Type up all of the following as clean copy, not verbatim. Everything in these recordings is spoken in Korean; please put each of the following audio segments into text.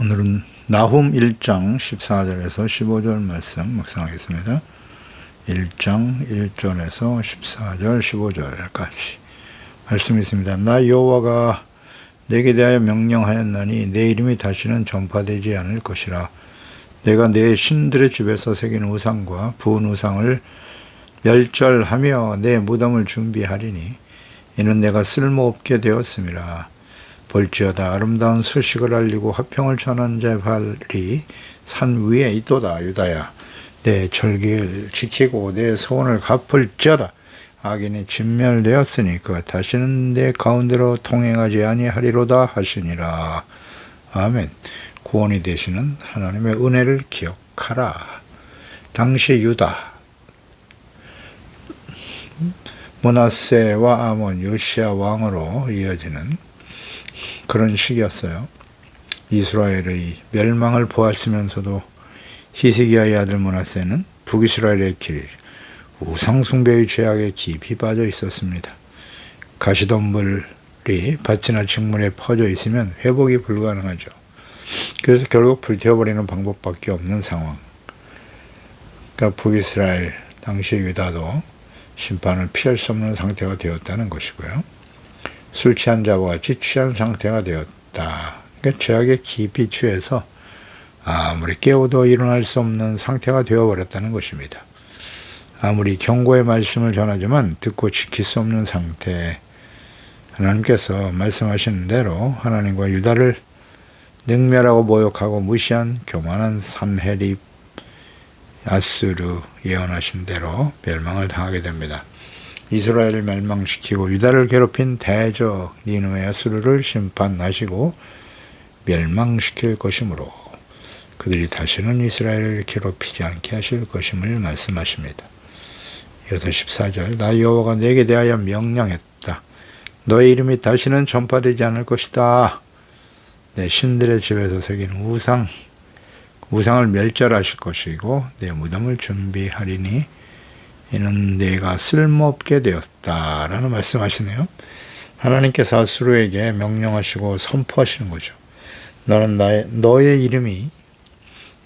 오늘은 나훔 1장 14절에서 15절 말씀 묵상하겠습니다. 1장 1절에서 14절 15절까지 말씀이 있습니다. 나 여호와가 내게 대하여 명령하였나니 내 이름이 다시는 전파되지 않을 것이라. 내가 내 신들의 집에서 새긴 우상과 부은 우상을 멸절하며 내 무덤을 준비하리니 이는 내가 쓸모없게 되었음이라. 볼지어다 아름다운 수식을 알리고 화평을 전하는 자의 발이 산 위에 있도다. 유다야, 내 절기를 지키고 내 소원을 갚을지어다. 악인이 진멸되었으니 그가 다시는 내 가운데로 통행하지 아니하리로다 하시니라. 아멘. 구원이 되시는 하나님의 은혜를 기억하라. 당시 유다, 므낫세와 아몬, 요시야 왕으로 이어지는 그런 시기였어요. 이스라엘의 멸망을 보았으면서도 히스기야의 아들 므낫세는 북이스라엘의 길, 우상숭배의 죄악에 깊이 빠져 있었습니다. 가시덤불이 밭이나 직물에 퍼져 있으면 회복이 불가능하죠. 그래서 결국 불태워버리는 방법밖에 없는 상황. 그러니까 북이스라엘, 당시 유다도 심판을 피할 수 없는 상태가 되었다는 것이고요. 술 취한 자와 같이 취한 상태가 되었다. 그러니까 죄악에 깊이 취해서 아무리 깨워도 일어날 수 없는 상태가 되어버렸다는 것입니다. 아무리 경고의 말씀을 전하지만 듣고 지킬 수 없는 상태. 하나님께서 말씀하신 대로 하나님과 유다를 능멸하고 모욕하고 무시한 교만한 산헤립, 아수르 예언하신 대로 멸망을 당하게 됩니다. 이스라엘을 멸망시키고 유다를 괴롭힌 대적 니느웨 아수르를 심판하시고 멸망시킬 것이므로 그들이 다시는 이스라엘을 괴롭히지 않게 하실 것임을 말씀하십니다. 이어서 14절 나 여호와가 내게 대하여 명령했다. 너의 이름이 다시는 전파되지 않을 것이다. 내 신들의 집에서 새긴 우상을 멸절하실 것이고 내 무덤을 준비하리니 이는 내가 쓸모없게 되었다라는 말씀하시네요. 하나님께서 아수르에게 명령하시고 선포하시는 거죠. 너의 이름이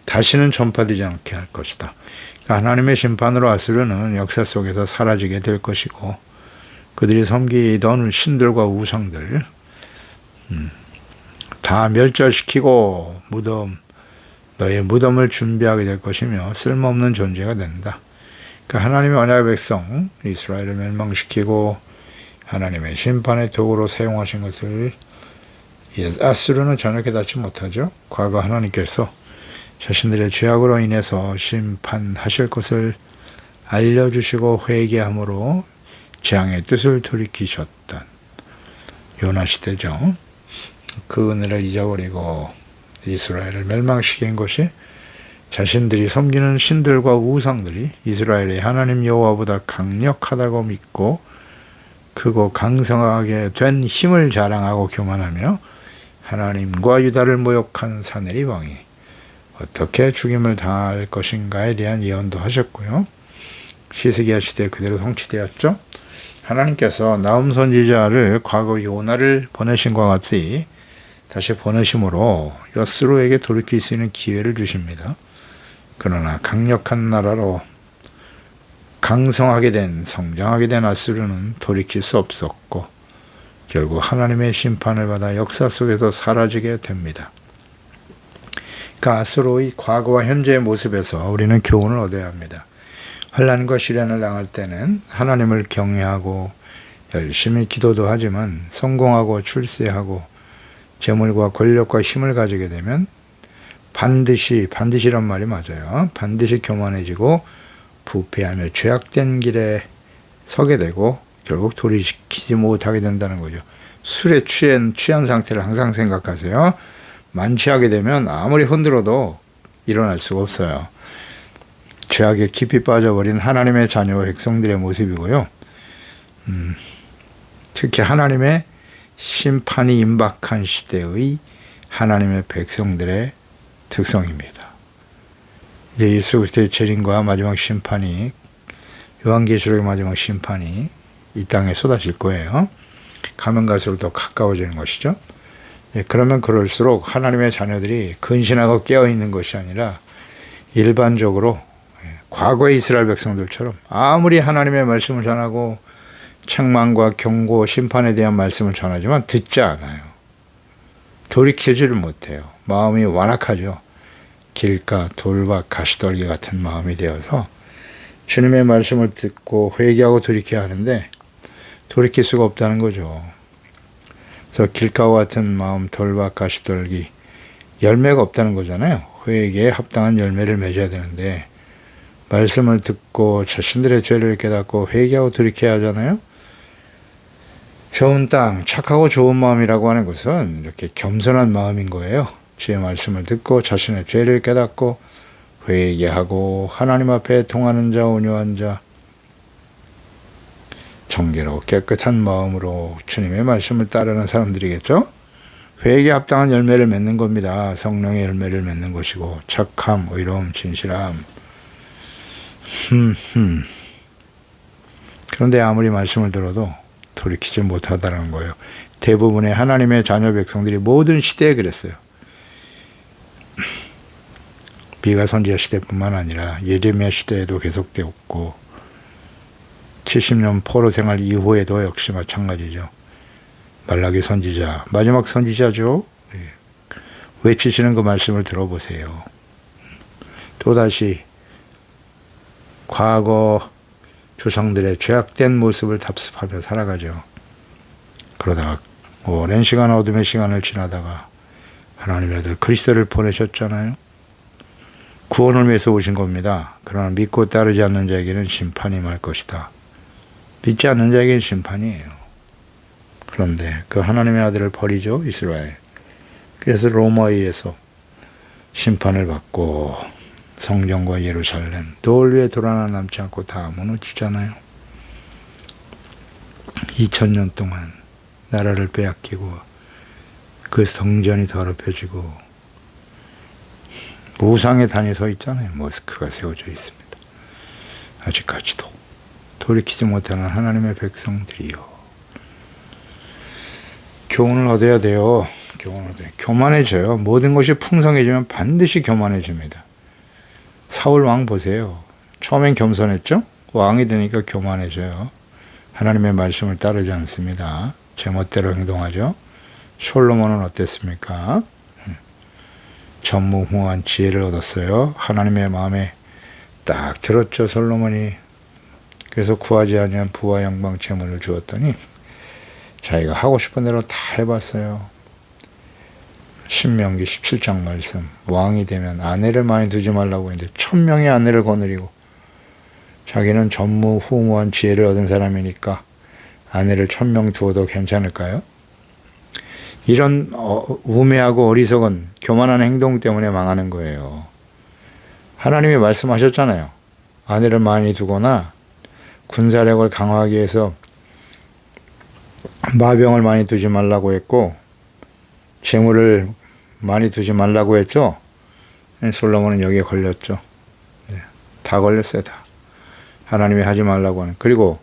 다시는 전파되지 않게 할 것이다. 그러니까 하나님의 심판으로 아수르는 역사 속에서 사라지게 될 것이고 그들이 섬기던 신들과 우상들 다 멸절시키고 너의 무덤을 준비하게 될 것이며 쓸모없는 존재가 된다. 그러니까 하나님의 언약의 백성 이스라엘을 멸망시키고 하나님의 심판의 도구로 사용하신 것을 아수르는 전혀 깨닫지 못하죠. 과거 하나님께서 자신들의 죄악으로 인해서 심판하실 것을 알려주시고 회개함으로 재앙의 뜻을 돌이키셨던 요나 시대죠. 그 은혜를 잊어버리고 이스라엘을 멸망시킨 것이 자신들이 섬기는 신들과 우상들이 이스라엘의 하나님 여호와보다 강력하다고 믿고 크고 강성하게 된 힘을 자랑하고 교만하며 하나님과 유다를 모욕한 사내립 왕이 어떻게 죽임을 당할 것인가에 대한 예언도 하셨고요. 히스기야 시대에 그대로 성취되었죠. 하나님께서 나훔 선지자를 과거 요나를 보내신 것 같이 다시 보내심으로 여스로에게 돌이킬 수 있는 기회를 주십니다. 그러나 강력한 나라로 성장하게 된 아수르는 돌이킬 수 없었고 결국 하나님의 심판을 받아 역사 속에서 사라지게 됩니다. 그 아수르의 과거와 현재의 모습에서 우리는 교훈을 얻어야 합니다. 환난과 시련을 당할 때는 하나님을 경외하고 열심히 기도도 하지만 성공하고 출세하고 재물과 권력과 힘을 가지게 되면 반드시란 말이 맞아요. 반드시 교만해지고 부패하며 죄악된 길에 서게 되고 결국 돌이키지 못하게 된다는 거죠. 술에 취한 상태를 항상 생각하세요. 만취하게 되면 아무리 흔들어도 일어날 수가 없어요. 죄악에 깊이 빠져버린 하나님의 자녀와 백성들의 모습이고요. 특히 하나님의 심판이 임박한 시대의 하나님의 백성들의 특성입니다. 이제 예수 그리스도의 재림과 마지막 심판이 요한계시록의 마지막 심판이 이 땅에 쏟아질 거예요. 가면 갈수록 더 가까워지는 것이죠. 그러면 그럴수록 하나님의 자녀들이 근신하고 깨어있는 것이 아니라 일반적으로 과거의 이스라엘 백성들처럼 아무리 하나님의 말씀을 전하고 책망과 경고, 심판에 대한 말씀을 전하지만 듣지 않아요. 돌이키지를 못해요. 마음이 완악하죠. 길가, 돌박, 가시떨기 같은 마음이 되어서 주님의 말씀을 듣고 회개하고 돌이켜야 하는데 돌이킬 수가 없다는 거죠. 그래서 길가와 같은 마음, 돌박, 가시떨기, 열매가 없다는 거잖아요. 회개에 합당한 열매를 맺어야 되는데 말씀을 듣고 자신들의 죄를 깨닫고 회개하고 돌이켜야 하잖아요. 좋은 땅, 착하고 좋은 마음이라고 하는 것은 이렇게 겸손한 마음인 거예요. 주의 말씀을 듣고 자신의 죄를 깨닫고 회개하고 하나님 앞에 통하는 자, 온유한 자, 정결하고 깨끗한 마음으로 주님의 말씀을 따르는 사람들이겠죠. 회개에 합당한 열매를 맺는 겁니다. 성령의 열매를 맺는 것이고 착함, 의로움, 진실함. 그런데 아무리 말씀을 들어도 돌이키지 못하다는 거예요. 대부분의 하나님의 자녀 백성들이 모든 시대에 그랬어요. 미가 선지자 시대뿐만 아니라 예레미야 시대에도 계속되었고 70년 포로 생활 이후에도 역시 마찬가지죠. 말라기 선지자, 마지막 선지자죠. 외치시는 그 말씀을 들어보세요. 또다시 과거 조상들의 죄악된 모습을 답습하며 살아가죠. 그러다가 오랜 시간 어둠의 시간을 지나다가 하나님의 아들 그리스도를 보내셨잖아요. 구원을 위해서 오신 겁니다. 그러나 믿고 따르지 않는 자에게는 심판이 임할 것이다. 믿지 않는 자에게는 심판이에요. 그런데 그 하나님의 아들을 버리죠, 이스라엘. 그래서 로마에 의해서 심판을 받고 성전과 예루살렘, 돌 위에 돌 하나 남지 않고 다 무너지잖아요. 2000년 동안 나라를 빼앗기고 그 성전이 더럽혀지고 우상의 단이 서 있잖아요. 모스크가 세워져 있습니다. 아직까지도 돌이키지 못하는 하나님의 백성들이요. 교훈을 얻어야 돼요. 교훈을 얻어야. 교만해져요. 모든 것이 풍성해지면 반드시 교만해집니다. 사울 왕 보세요. 처음엔 겸손했죠? 왕이 되니까 교만해져요. 하나님의 말씀을 따르지 않습니다. 제멋대로 행동하죠. 솔로몬은 어땠습니까? 전무후무한 지혜를 얻었어요. 하나님의 마음에 딱 들었죠, 솔로몬이. 그래서 구하지 아니한 부와 영광 재물을 주었더니 자기가 하고 싶은 대로 다 해봤어요. 신명기 17장 말씀, 왕이 되면 아내를 많이 두지 말라고 했는데 1000명의 아내를 거느리고 자기는 전무후무한 지혜를 얻은 사람이니까 아내를 1000명 두어도 괜찮을까요? 이런 우매하고 어리석은 교만한 행동 때문에 망하는 거예요. 하나님이 말씀하셨잖아요. 아내를 많이 두거나 군사력을 강화하기 위해서 마병을 많이 두지 말라고 했고 재물을 많이 두지 말라고 했죠. 솔로몬은 여기에 걸렸죠. 다 걸렸어요. 다. 하나님이 하지 말라고 하는. 그리고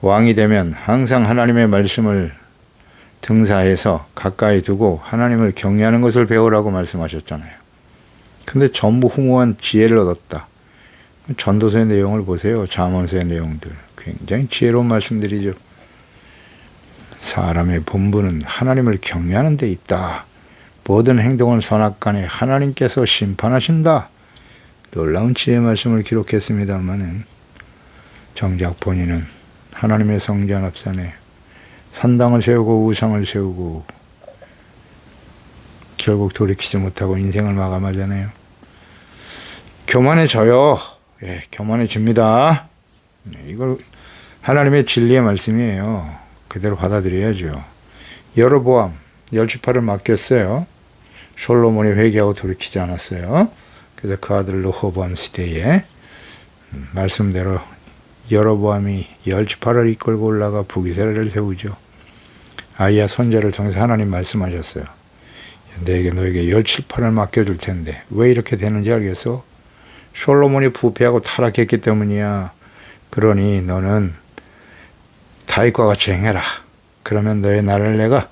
왕이 되면 항상 하나님의 말씀을 등사해서 가까이 두고 하나님을 경외하는 것을 배우라고 말씀하셨잖아요. 근데 전무후무한 지혜를 얻었다. 전도서의 내용을 보세요. 잠언서의 내용들. 굉장히 지혜로운 말씀들이죠. 사람의 본분은 하나님을 경외하는 데 있다. 모든 행동을 선악간에 하나님께서 심판하신다. 놀라운 지혜의 말씀을 기록했습니다마는 정작 본인은 하나님의 성전 앞산에 산당을 세우고 우상을 세우고 결국 돌이키지 못하고 인생을 마감하잖아요. 교만해져요. 예, 교만해집니다. 이걸 하나님의 진리의 말씀이에요. 그대로 받아들여야죠. 여로보암 10지파를 맡겼어요. 솔로몬이 회개하고 돌이키지 않았어요. 그래서 그 아들 르호보암 시대에 말씀대로 여로보암이 10지파를 이끌고 올라가 북이스라엘을 세우죠. 아이야 선제를 통해서 하나님 말씀하셨어요. 너에게 10지파를 맡겨줄 텐데 왜 이렇게 되는지 알겠어? 솔로몬이 부패하고 타락했기 때문이야. 그러니 너는 다윗과 같이 행해라. 그러면 너의 나라를 내가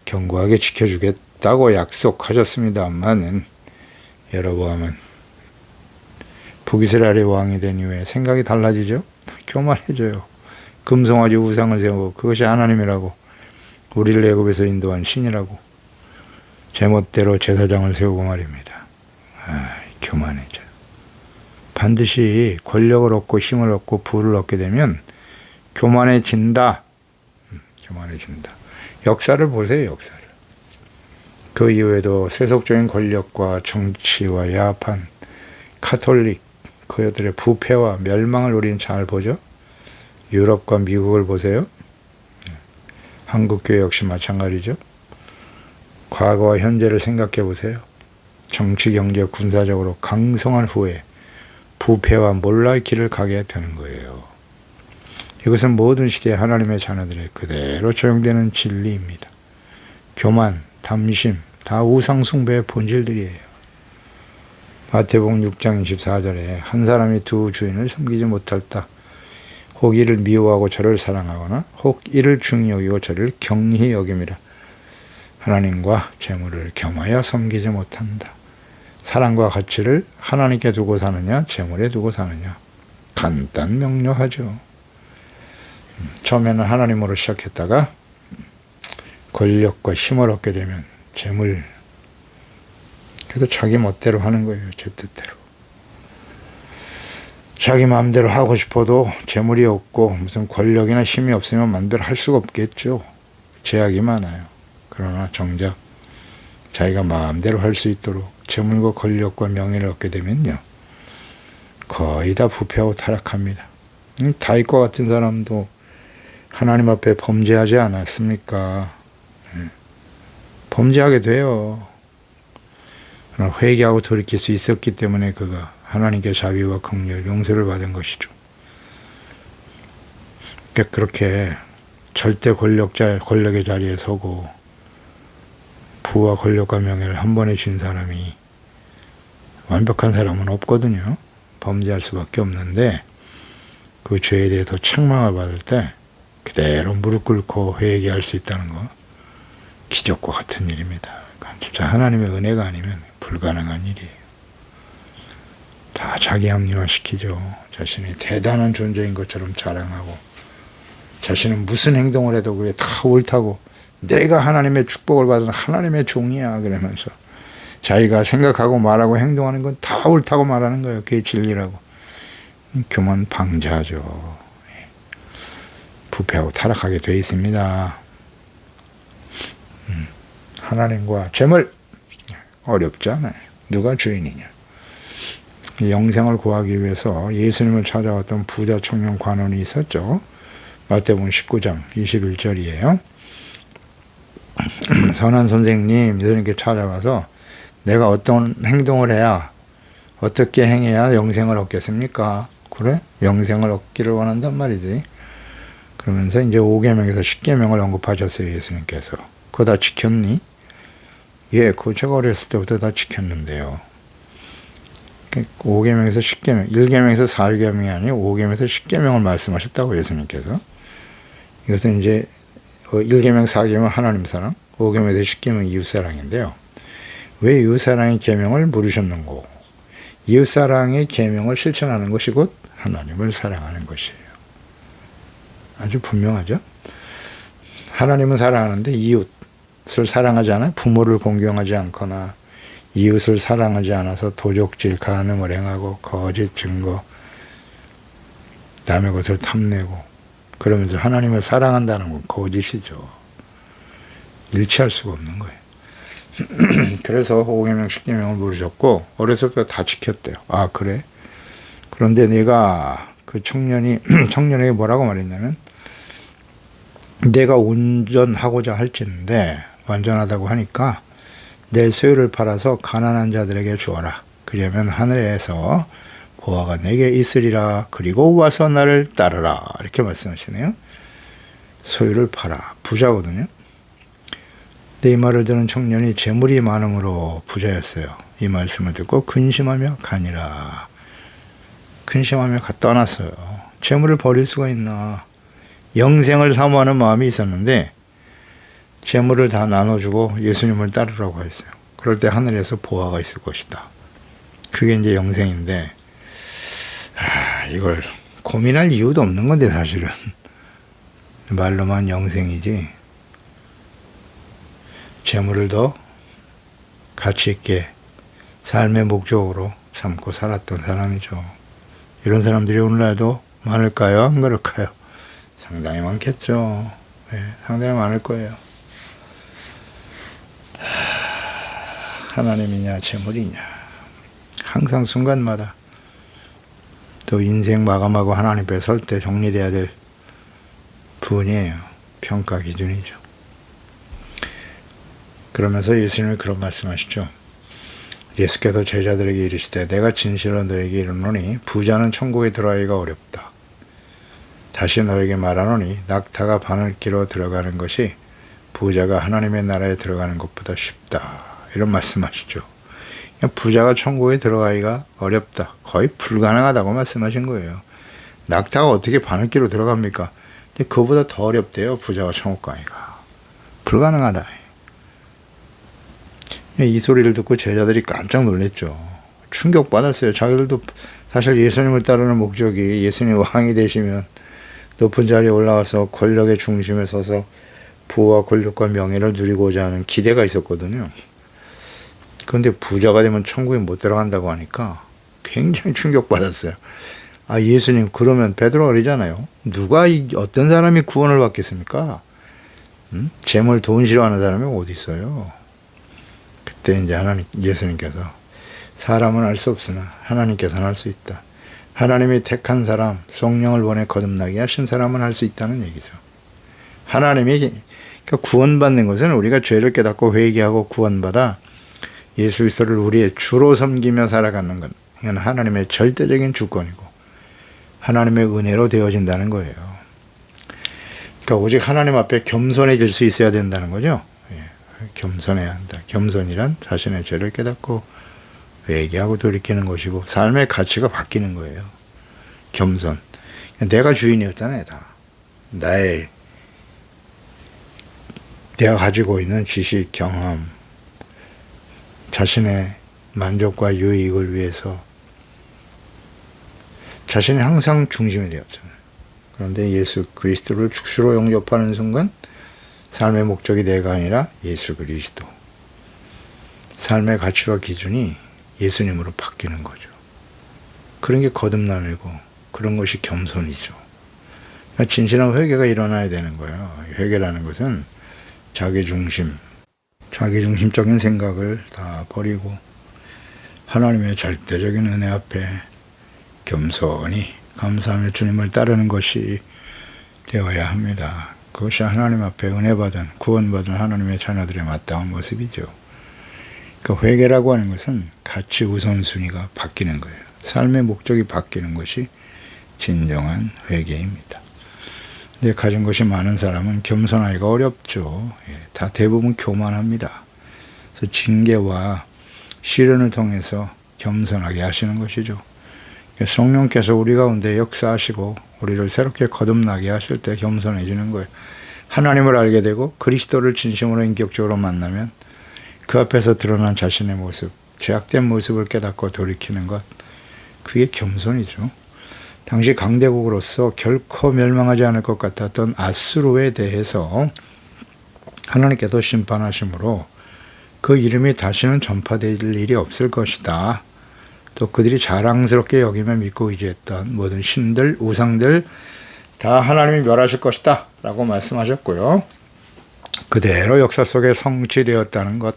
견고하게 지켜주겠다고 약속하셨습니다만은 여러보암은 북이스라엘의 왕이 된 이후에 생각이 달라지죠. 교만해져요. 금송아지 우상을 세우고 그것이 하나님이라고, 우리를 애굽에서 인도한 신이라고 제멋대로 제사장을 세우고 말입니다. 교만해져요. 반드시 권력을 얻고 힘을 얻고 부를 얻게 되면 교만해진다. 교만해진다. 역사를 보세요. 역사를. 그 이후에도 세속적인 권력과 정치와 야판, 카톨릭, 그들의 부패와 멸망을 우리는 잘 보죠. 유럽과 미국을 보세요. 한국교회 역시 마찬가지죠. 과거와 현재를 생각해 보세요. 정치, 경제, 군사적으로 강성한 후에 부패와 몰라의 길을 가게 되는 거예요. 이것은 모든 시대의 하나님의 자녀들의 그대로 적용되는 진리입니다. 교만, 담심, 다 우상 숭배의 본질들이에요. 마태복음 6장 24절에 한 사람이 두 주인을 섬기지 못할다. 혹 이를 미워하고 저를 사랑하거나 혹 이를 중히 여기고 저를 경히 여김이라. 하나님과 재물을 겸하여 섬기지 못한다. 사랑과 가치를 하나님께 두고 사느냐 재물에 두고 사느냐. 간단 명료하죠. 처음에는 하나님으로 시작했다가 권력과 힘을 얻게 되면 재물, 그래도 자기 멋대로 하는 거예요. 제 뜻대로. 자기 마음대로 하고 싶어도 재물이 없고 무슨 권력이나 힘이 없으면 마음대로 할 수가 없겠죠. 제약이 많아요. 그러나 정작 자기가 마음대로 할 수 있도록 재물과 권력과 명예를 얻게 되면요, 거의 다 부패하고 타락합니다. 다윗과 같은 사람도 하나님 앞에 범죄하지 않았습니까? 범죄하게 돼요. 그러나 회개하고 돌이킬 수 있었기 때문에 그가 하나님께 자비와 긍휼, 용서를 받은 것이죠. 그러니까 그렇게 절대 권력의 자리에 서고 부와 권력과 명예를 한 번에 준 사람이 완벽한 사람은 없거든요. 범죄할 수밖에 없는데 그 죄에 대해서 책망을 받을 때 그대로 무릎 꿇고 회개할 수 있다는 거, 기적과 같은 일입니다. 그건 진짜 하나님의 은혜가 아니면 불가능한 일이에요. 다 자기 합리화시키죠. 자신이 대단한 존재인 것처럼 자랑하고 자신은 무슨 행동을 해도 그게 다 옳다고, 내가 하나님의 축복을 받은 하나님의 종이야 그러면서 자기가 생각하고 말하고 행동하는 건 다 옳다고 말하는 거예요. 그게 진리라고. 교만 방자하죠. 부패하고 타락하게 돼 있습니다. 하나님과 재물 어렵지 않아요. 누가 주인이냐. 영생을 구하기 위해서 예수님을 찾아왔던 부자 청년 관원이 있었죠. 마태복음 19장 21절이에요. 선한 선생님, 예수님께 찾아가서 내가 어떤 행동을 해야, 어떻게 행해야 영생을 얻겠습니까? 그래? 영생을 얻기를 원한단 말이지. 그러면서 이제 5계명에서 10계명을 언급하셨어요. 예수님께서. 그거 다 지켰니? 예, 그거 제가 어렸을 때부터 다 지켰는데요. 5계명에서 10계명, 1계명에서 4계명이 아니고 5계명에서 10계명을 말씀하셨다고 예수님께서. 이것은 이제 1계명, 4계명 하나님 사랑, 5계명에서 10계명 이웃사랑인데요. 왜 이웃사랑의 계명을 물으셨는고? 이웃사랑의 계명을 실천하는 것이 곧 하나님을 사랑하는 것이에요. 아주 분명하죠? 하나님은 사랑하는데 이웃을 사랑하지 않아요? 부모를 공경하지 않거나 이웃을 사랑하지 않아서 도적질, 간음을 행하고 거짓 증거, 남의 것을 탐내고 그러면서 하나님을 사랑한다는 건 거짓이죠. 일치할 수가 없는 거예요. 그래서 5계명, 10계명을 물으셨고 어렸을 때 다 지켰대요. 아 그래? 그런데 내가 그 청년에게 뭐라고 말했냐면, 내가 온전하고자 할진데 완전하다고 하니까 내 소유를 팔아서 가난한 자들에게 주어라. 그러면 하늘에서 보화가 내게 있으리라. 그리고 와서 나를 따르라. 이렇게 말씀하시네요. 소유를 팔아. 부자거든요. 근데 이 말을 들은 청년이 재물이 많음으로 부자였어요. 이 말씀을 듣고 근심하며 가니라. 근심하며 떠났어요. 재물을 버릴 수가 있나. 영생을 사모하는 마음이 있었는데 재물을 다 나눠주고 예수님을 따르라고 했어요. 그럴 때 하늘에서 보화가 있을 것이다. 그게 이제 영생인데, 이걸 고민할 이유도 없는 건데 사실은 말로만 영생이지, 재물을 더 가치 있게 삶의 목적으로 삼고 살았던 사람이죠. 이런 사람들이 오늘날도 많을까요? 안 그럴까요? 상당히 많겠죠. 네, 상당히 많을 거예요. 하나님이냐 재물이냐, 항상 순간마다 또 인생 마감하고 하나님 앞에 설 때 정리돼야 될 부분이에요. 평가 기준이죠. 그러면서 예수님이 그런 말씀하시죠. 예수께서 제자들에게 이르시되 내가 진실로 너에게 이르노니 부자는 천국에 들어가기가 어렵다. 다시 너에게 말하노니 낙타가 바늘 끼로 들어가는 것이 부자가 하나님의 나라에 들어가는 것보다 쉽다. 이런 말씀하시죠. 부자가 천국에 들어가기가 어렵다. 거의 불가능하다고 말씀하신 거예요. 낙타가 어떻게 바늘귀로 들어갑니까? 근데 그보다 더 어렵대요. 부자가 천국 가기가. 불가능하다. 이 소리를 듣고 제자들이 깜짝 놀랐죠. 충격받았어요. 자기들도 사실 예수님을 따르는 목적이 예수님 왕이 되시면 높은 자리에 올라와서 권력의 중심에 서서 부와 권력과 명예를 누리고자 하는 기대가 있었거든요. 그런데 부자가 되면 천국에 못 들어간다고 하니까 굉장히 충격받았어요. 예수님, 그러면 베드로가 그러잖아요. 누가 어떤 사람이 구원을 받겠습니까? 재물 돈 싫어하는 사람이 어디 있어요? 그때 이제 예수님께서 사람은 알 수 없으나 하나님께서는 알 수 있다. 하나님이 택한 사람, 성령을 보내 거듭나게 하신 사람은 할 수 있다는 얘기죠. 하나님이 구원받는 것은 우리가 죄를 깨닫고 회개하고 구원받아 예수 그리스도를 우리의 주로 섬기며 살아가는 것, 이건 하나님의 절대적인 주권이고 하나님의 은혜로 되어진다는 거예요. 그러니까 오직 하나님 앞에 겸손해질 수 있어야 된다는 거죠. 겸손해야 한다. 겸손이란 자신의 죄를 깨닫고 회개하고 돌이키는 것이고 삶의 가치가 바뀌는 거예요. 겸손. 내가 주인이었잖아요. 다. 내가 가지고 있는 지식, 경험, 자신의 만족과 유익을 위해서 자신이 항상 중심이 되었잖아요. 그런데 예수 그리스도를 주로 영접하는 순간 삶의 목적이 내가 아니라 예수 그리스도. 삶의 가치와 기준이 예수님으로 바뀌는 거죠. 그런 게 거듭남이고 그런 것이 겸손이죠. 그러니까 진실한 회개가 일어나야 되는 거예요. 회개라는 것은 자기중심적인 생각을 다 버리고 하나님의 절대적인 은혜 앞에 겸손히 감사하며 주님을 따르는 것이 되어야 합니다. 그것이 하나님 앞에 은혜받은 구원받은 하나님의 자녀들의 마땅한 모습이죠. 그러니까 회개라고 하는 것은 가치 우선순위가 바뀌는 거예요. 삶의 목적이 바뀌는 것이 진정한 회개입니다. 근데 가진 것이 많은 사람은 겸손하기가 어렵죠. 다 대부분 교만합니다. 그래서 징계와 시련을 통해서 겸손하게 하시는 것이죠. 성령께서 우리 가운데 역사하시고 우리를 새롭게 거듭나게 하실 때 겸손해지는 거예요. 하나님을 알게 되고 그리스도를 진심으로 인격적으로 만나면 그 앞에서 드러난 자신의 모습, 죄악된 모습을 깨닫고 돌이키는 것, 그게 겸손이죠. 당시 강대국으로서 결코 멸망하지 않을 것 같았던 아수르에 대해서 하나님께서 심판하심으로 그 이름이 다시는 전파될 일이 없을 것이다. 또 그들이 자랑스럽게 여기며 믿고 의지했던 모든 신들, 우상들 다 하나님이 멸하실 것이다 라고 말씀하셨고요. 그대로 역사 속에 성취되었다는 것,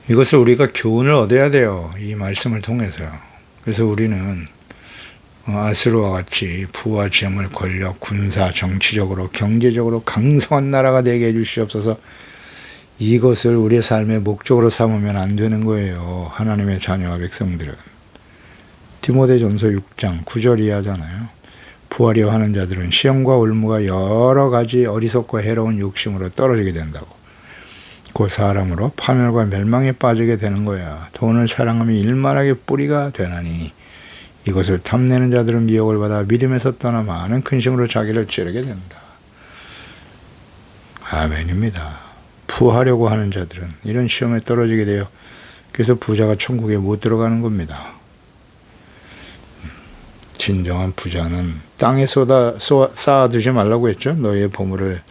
이것을 우리가 교훈을 얻어야 돼요. 이 말씀을 통해서요. 그래서 우리는 아수르와 같이 부와 재물, 권력, 군사, 정치적으로, 경제적으로 강성한 나라가 되게 해주시옵소서. 이것을 우리의 삶의 목적으로 삼으면 안 되는 거예요. 하나님의 자녀와 백성들은. 디모데전서 6장 9절 이하잖아요. 부하려 하는 자들은 시험과 올무가 여러 가지 어리석고 해로운 욕심으로 떨어지게 된다고. 그 사람으로 파멸과 멸망에 빠지게 되는 거야. 돈을 사랑하며 일만하게 뿌리가 되나니 이것을 탐내는 자들은 미혹을 받아 믿음에서 떠나 많은 근심으로 자기를 찌르게 된다. 아멘입니다. 부하려고 하는 자들은 이런 시험에 떨어지게 돼요. 그래서 부자가 천국에 못 들어가는 겁니다. 진정한 부자는 땅에 쌓아두지 말라고 했죠. 너희의 보물을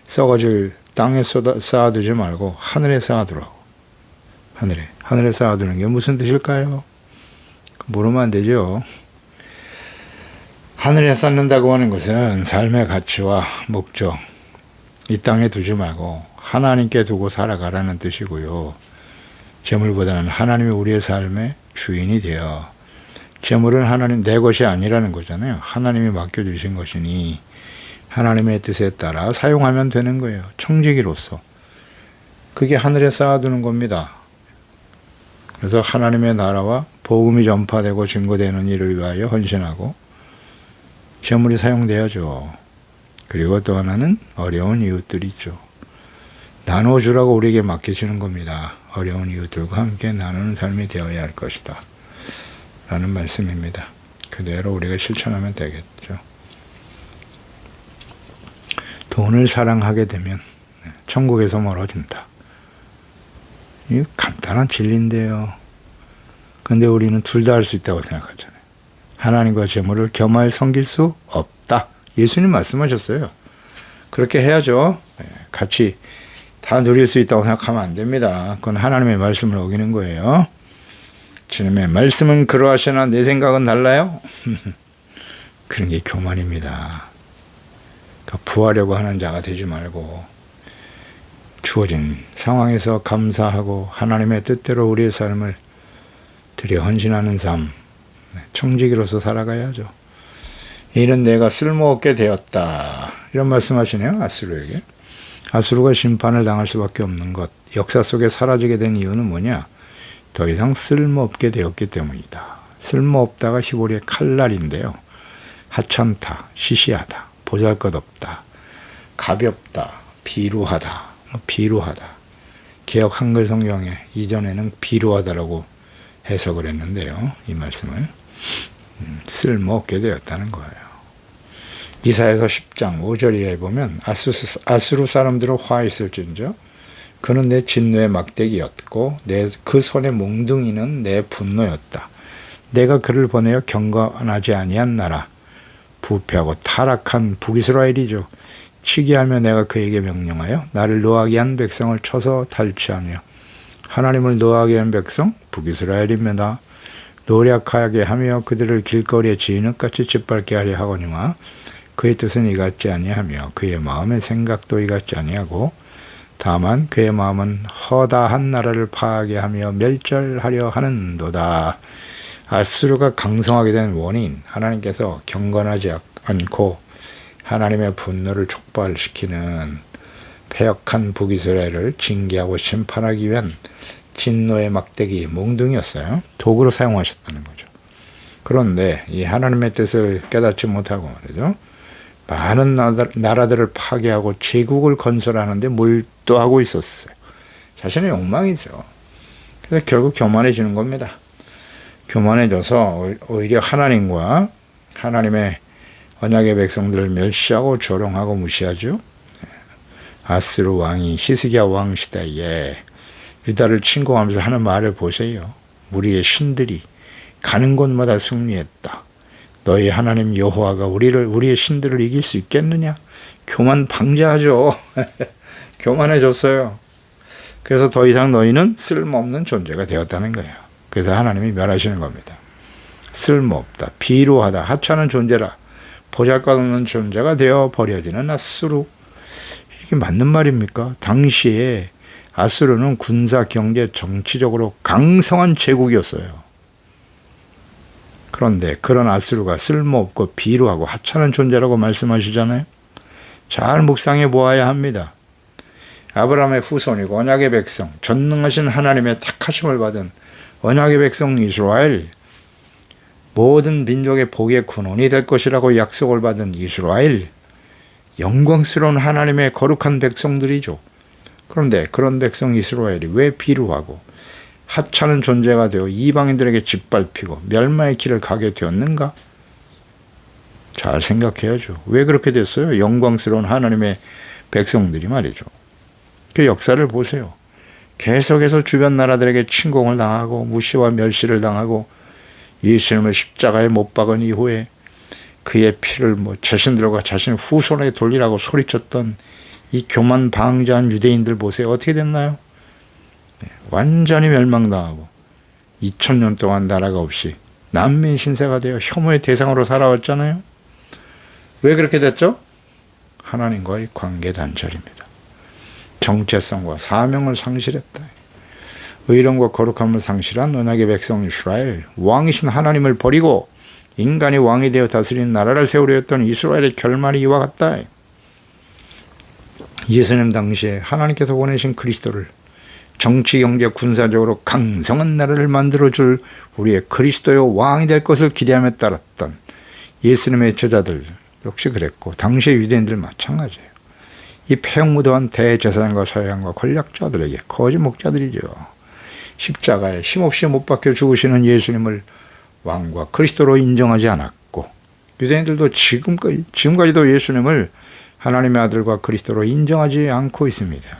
썩어질 땅에 쌓아두지 말고 하늘에 쌓아두라고. 하늘에 쌓아두는 게 무슨 뜻일까요? 모르면 안 되죠. 하늘에 쌓는다고 하는 것은 삶의 가치와 목적, 이 땅에 두지 말고 하나님께 두고 살아가라는 뜻이고요. 재물보다는 하나님이 우리의 삶의 주인이 되어, 재물은 하나님 내 것이 아니라는 거잖아요. 하나님이 맡겨주신 것이니 하나님의 뜻에 따라 사용하면 되는 거예요. 청지기로서. 그게 하늘에 쌓아두는 겁니다. 그래서 하나님의 나라와 복음이 전파되고 증거되는 일을 위하여 헌신하고 재물이 사용돼야죠. 그리고 또 하나는 어려운 이웃들이 있죠. 나눠주라고 우리에게 맡기시는 겁니다. 어려운 이웃들과 함께 나누는 삶이 되어야 할 것이다 라는 말씀입니다. 그대로 우리가 실천하면 되겠죠. 돈을 사랑하게 되면 천국에서 멀어진다. 이거 간단한 진리인데요. 근데 우리는 둘 다 할 수 있다고 생각하잖아요. 하나님과 재물을 겸하여 섬길 수 없다. 예수님 말씀하셨어요. 그렇게 해야죠. 같이 다 누릴 수 있다고 생각하면 안 됩니다. 그건 하나님의 말씀을 어기는 거예요. 주님의 말씀은 그러하시나 내 생각은 달라요? 그런 게 교만입니다. 그러니까 부하려고 하는 자가 되지 말고 주어진 상황에서 감사하고 하나님의 뜻대로 우리의 삶을 들여 헌신하는 삶, 청지기로서 살아가야죠. 이는 내가 쓸모없게 되었다. 이런 말씀하시네요. 아수르에게. 아수르가 심판을 당할 수밖에 없는 것, 역사 속에 사라지게 된 이유는 뭐냐? 더 이상 쓸모없게 되었기 때문이다. 쓸모없다가 히브리의 칼날인데요. 하찮다, 시시하다, 보잘것없다, 가볍다, 비루하다, 비루하다. 개역 한글 성경에 이전에는 비루하다라고 해석을 했는데요. 이 말씀을 쓸모없게 되었다는 거예요. 이사야서 10장 5절 이하에 보면 아수르 사람들은 화했을진저 그는 내 진노의 막대기였고 그 손의 몽둥이는 내 분노였다. 내가 그를 보내어 경건하지 아니한 나라 부패하고 타락한 북이스라엘이죠. 치기하며 내가 그에게 명령하여 나를 노하게 한 백성을 쳐서 탈취하며 하나님을 노하게 한 백성 북이스라엘입니다. 노력하게 하며 그들을 길거리에 지인흙같이 짓밟게 하려 하거니와 그의 뜻은 이같지 아니하며 그의 마음의 생각도 이같지 아니하고 다만 그의 마음은 허다한 나라를 파괴하며 멸절하려 하는도다. 아수르가 강성하게 된 원인, 하나님께서 경건하지 않고 하나님의 분노를 촉발시키는 패역한 북이스라엘을 징계하고 심판하기 위한 진노의 막대기, 몽둥이였어요. 도구로 사용하셨다는 거죠. 그런데 이 하나님의 뜻을 깨닫지 못하고 말이죠. 많은 나라들을 파괴하고 제국을 건설하는데 몰두하고 있었어요. 자신의 욕망이죠. 그래서 결국 교만해지는 겁니다. 교만해져서 오히려 하나님과 하나님의 언약의 백성들을 멸시하고 조롱하고 무시하죠. 아스르 왕이 히스기야 왕 시대에 유다를 침공하면서 하는 말을 보세요. 우리의 신들이 가는 곳마다 승리했다. 너희 하나님 여호와가 우리의 신들을 이길 수 있겠느냐? 교만 방자하죠. 교만해졌어요. 그래서 더 이상 너희는 쓸모없는 존재가 되었다는 거예요. 그래서 하나님이 멸하시는 겁니다. 쓸모없다, 비루하다, 하찮은 존재라, 보잘것없는 존재가 되어 버려지는 아수르. 이게 맞는 말입니까? 당시에 아수르는 군사, 경제, 정치적으로 강성한 제국이었어요. 그런데 그런 아수르가 쓸모없고 비루하고 하찮은 존재라고 말씀하시잖아요. 잘 묵상해 보아야 합니다. 아브라함의 후손이고 언약의 백성, 전능하신 하나님의 택하심을 받은 언약의 백성 이스라엘, 모든 민족의 복의 근원이 될 것이라고 약속을 받은 이스라엘, 영광스러운 하나님의 거룩한 백성들이죠. 그런데 그런 백성 이스라엘이 왜 비루하고 하찮은 존재가 되어 이방인들에게 짓밟히고 멸망의 길을 가게 되었는가? 잘 생각해야죠. 왜 그렇게 됐어요? 영광스러운 하나님의 백성들이 말이죠. 그 역사를 보세요. 계속해서 주변 나라들에게 침공을 당하고 무시와 멸시를 당하고 예수님을 십자가에 못 박은 이후에 그의 피를 자신들과 자신 후손에 돌리라고 소리쳤던 이 교만방자한 유대인들 보세요. 어떻게 됐나요? 완전히 멸망당하고 2000년 동안 나라가 없이 난민 신세가 되어 혐오의 대상으로 살아왔잖아요. 왜 그렇게 됐죠? 하나님과의 관계 단절입니다. 정체성과 사명을 상실했다. 의로움과 거룩함을 상실한 언약의 백성 이스라엘, 왕이신 하나님을 버리고 인간이 왕이 되어 다스리는 나라를 세우려 했던 이스라엘의 결말이 이와 같다. 예수님 당시에 하나님께서 보내신 그리스도를 정치, 경제, 군사적으로 강성한 나라를 만들어줄 우리의 그리스도의 왕이 될 것을 기대하며 따랐던 예수님의 제자들 역시 그랬고 당시의 유대인들 마찬가지예요. 이 폐역무도한 대제사장과 서양과 권력자들에게 거짓 목자들이죠. 십자가에 힘없이 못 박혀 죽으시는 예수님을 왕과 그리스도로 인정하지 않았고 유대인들도 지금까지도 예수님을 하나님의 아들과 그리스도로 인정하지 않고 있습니다.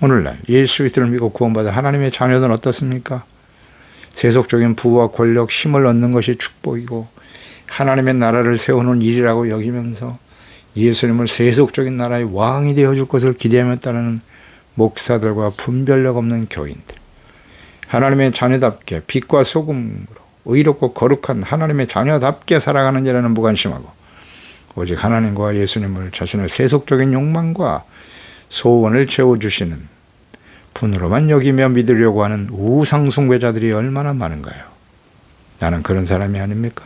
오늘날 예수 그리스도를 믿고 구원받은 하나님의 자녀들은 어떻습니까? 세속적인 부와 권력, 힘을 얻는 것이 축복이고 하나님의 나라를 세우는 일이라고 여기면서 예수님을 세속적인 나라의 왕이 되어줄 것을 기대하며 따르는 목사들과 분별력 없는 교인들, 하나님의 자녀답게 빛과 소금으로 의롭고 거룩한 하나님의 자녀답게 살아가는 자라는 무관심하고 오직 하나님과 예수님을 자신의 세속적인 욕망과 소원을 채워주시는 분으로만 여기며 믿으려고 하는 우상숭배자들이 얼마나 많은가요? 나는 그런 사람이 아닙니까?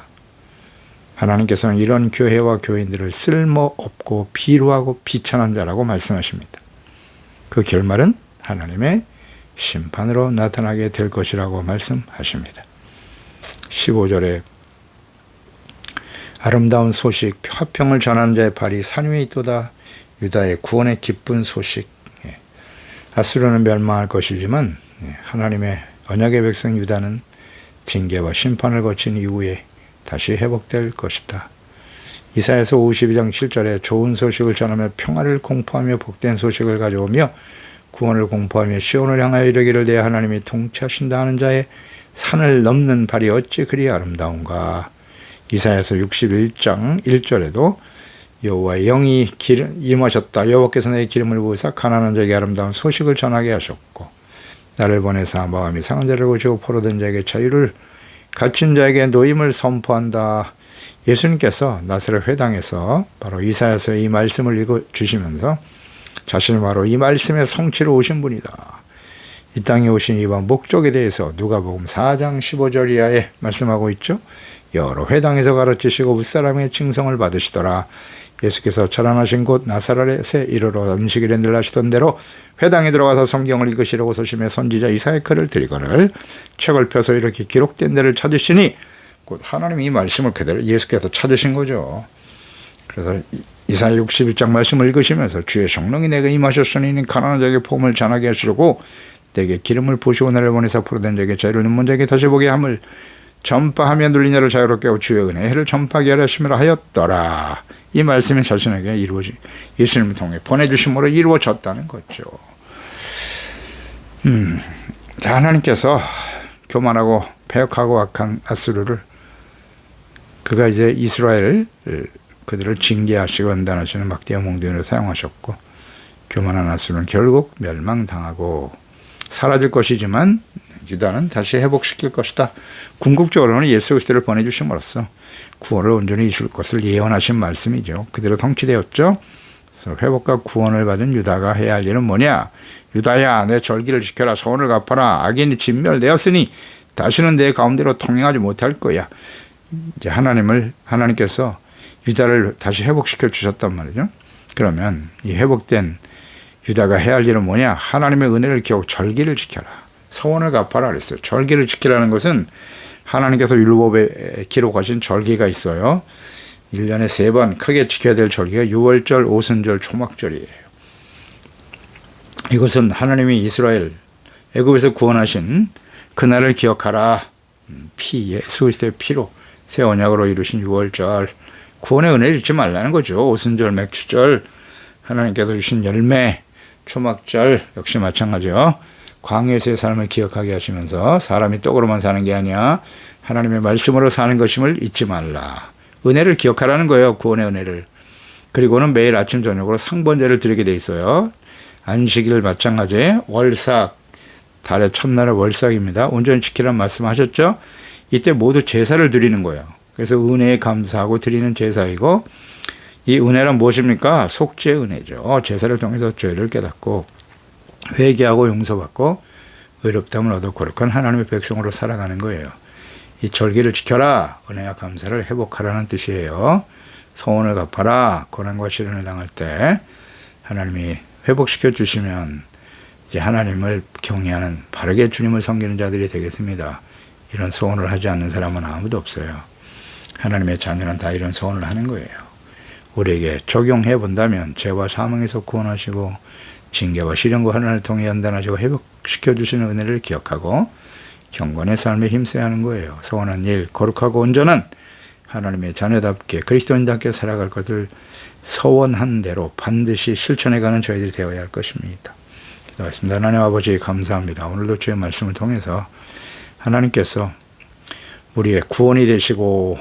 하나님께서는 이런 교회와 교인들을 쓸모없고 비루하고 비천한 자라고 말씀하십니다. 그 결말은 하나님의 심판으로 나타나게 될 것이라고 말씀하십니다. 15절에 아름다운 소식, 화평을 전하는 자의 발이 산 위에 있도다. 유다의 구원의 기쁜 소식. 아수르는 멸망할 것이지만 하나님의 언약의 백성 유다는 징계와 심판을 거친 이후에 다시 회복될 것이다. 이사야서 52장 7절에 좋은 소식을 전하며 평화를 공포하며 복된 소식을 가져오며 구원을 공포하며 시온을 향하여 이르기를 내 하나님이 통치하신다 하는 자의 산을 넘는 발이 어찌 그리 아름다운가. 이사야서 61장 1절에도 여호와의 영이 임하셨다. 여호와께서 내 기름을 부으사 가난한 자에게 아름다운 소식을 전하게 하셨고 나를 보내사 마음이 상한 자를 고치고 포로된 자에게 자유를 갇힌 자에게 노임을 선포한다. 예수님께서 나사렛 회당에서 바로 이사야서의 이 말씀을 읽어주시면서 자신이 바로 이 말씀의 성취로 오신 분이다. 이 땅에 오신 이와 목적에 대해서 누가복음 4장 15절 이하에 말씀하고 있죠. 여러 회당에서 가르치시고 윗사람의 칭송을 받으시더라. 예수께서 자라나신 곳 나사렛에 이르러 음식일에 늘 하시던 대로 회당에 들어가서 성경을 읽으시려고 서심해 선지자 이사야의 글을 드리거늘 책을 펴서 이렇게 기록된 데를 찾으시니 곧 하나님이 이 말씀을 그대로 예수께서 찾으신 거죠. 그래서 이사야 61장 말씀을 읽으시면서 주의 성령이 내게 임하셨으니 가난한 자에게 복음을 전하게 하시려고 내게 기름을 부으시고 나를 보내사 포로된 자에게 자유를 눈먼 자에게 다시 보게 함을 전파하며 눌린 자를 자유롭게 하고 주의 은혜를 전파하게 하려 하심이라 하였더라. 이 말씀이 자신에게 예수님을 통해 보내주심으로 이루어졌다는 거죠. 하나님께서 교만하고 패역하고 악한 아수르를 그가 이제 이스라엘 그들을 징계하시고 연단하시는 막대한 몽둥이로 사용하셨고 교만한 아수르는 결국 멸망당하고 사라질 것이지만 유다는 다시 회복시킬 것이다. 궁극적으로는 예수 그리스도를 보내주심으로써 구원을 온전히 이룰 것을 예언하신 말씀이죠. 그대로 성취되었죠. 그래서 회복과 구원을 받은 유다가 해야 할 일은 뭐냐? 유다야, 내 절기를 지켜라. 소원을 갚아라. 악인이 진멸되었으니 다시는 내 가운데로 통행하지 못할 거야. 이제 하나님께서 유다를 다시 회복시켜 주셨단 말이죠. 그러면 이 회복된 유다가 해야 할 일은 뭐냐? 하나님의 은혜를 기억하고 절기를 지켜라. 소원을 갚아라 그랬어요. 절기를 지키라는 것은 하나님께서 율법에 기록하신 절기가 있어요. 1년에 3번 크게 지켜야 될 절기가 유월절, 오순절, 초막절이에요. 이것은 하나님이 이스라엘 애굽에서 구원하신 그날을 기억하라. 예수 그리스도의 피로 새 언약으로 이루신 유월절, 구원의 은혜를 잊지 말라는 거죠. 오순절, 맥추절, 하나님께서 주신 열매, 초막절 역시 마찬가지요. 광야에서의 삶을 기억하게 하시면서 사람이 떡으로만 사는 게 아니야 하나님의 말씀으로 사는 것임을 잊지 말라. 은혜를 기억하라는 거예요. 구원의 은혜를. 그리고는 매일 아침 저녁으로 상번제를 드리게 돼 있어요. 안식일 마찬가지 월삭, 달의 첫날은 월삭입니다. 온전히 지키라는 말씀하셨죠. 이때 모두 제사를 드리는 거예요. 그래서 은혜에 감사하고 드리는 제사이고, 이 은혜란 무엇입니까? 속죄의 은혜죠. 제사를 통해서 죄를 깨닫고 회개하고 용서받고 의롭다함을 얻어 거룩한 하나님의 백성으로 살아가는 거예요. 이 절기를 지켜라. 은혜와 감사를 회복하라는 뜻이에요. 소원을 갚아라. 고난과 시련을 당할 때 하나님이 회복시켜 주시면 이제 하나님을 경외하는 바르게 주님을 섬기는 자들이 되겠습니다. 이런 소원을 하지 않는 사람은 아무도 없어요. 하나님의 자녀는 다 이런 소원을 하는 거예요. 우리에게 적용해 본다면 죄와 사망에서 구원하시고 징계와 시련과 환난을 통해 연단하시고 회복시켜 주시는 은혜를 기억하고 경건의 삶에 힘써야 하는 거예요. 소원한 일, 거룩하고 온전한 하나님의 자녀답게 그리스도인답게 살아갈 것을 소원한 대로 반드시 실천해가는 저희들이 되어야 할 것입니다. 기도하겠습니다. 하나님 아버지 감사합니다. 오늘도 주의 말씀을 통해서 하나님께서 우리의 구원이 되시고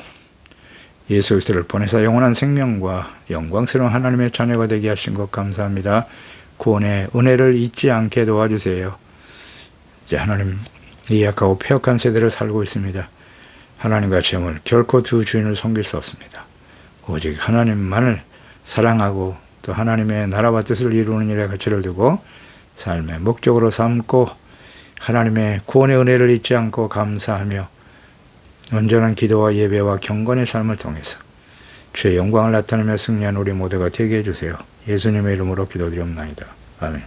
예수 그리스도를 보내사 영원한 생명과 영광스러운 하나님의 자녀가 되게 하신 것 감사합니다. 구원의 은혜를 잊지 않게 도와주세요. 이제 하나님 이 약하고 폐역한 세대를 살고 있습니다. 하나님과 재물 결코 두 주인을 섬길 수 없습니다. 오직 하나님만을 사랑하고 또 하나님의 나라와 뜻을 이루는 일에 가치를 두고 삶의 목적으로 삼고 하나님의 구원의 은혜를 잊지 않고 감사하며 온전한 기도와 예배와 경건의 삶을 통해서 주의 영광을 나타내며 승리한 우리 모두가 되게 해주세요. 예수님의 이름으로 기도드리옵나이다. 아멘.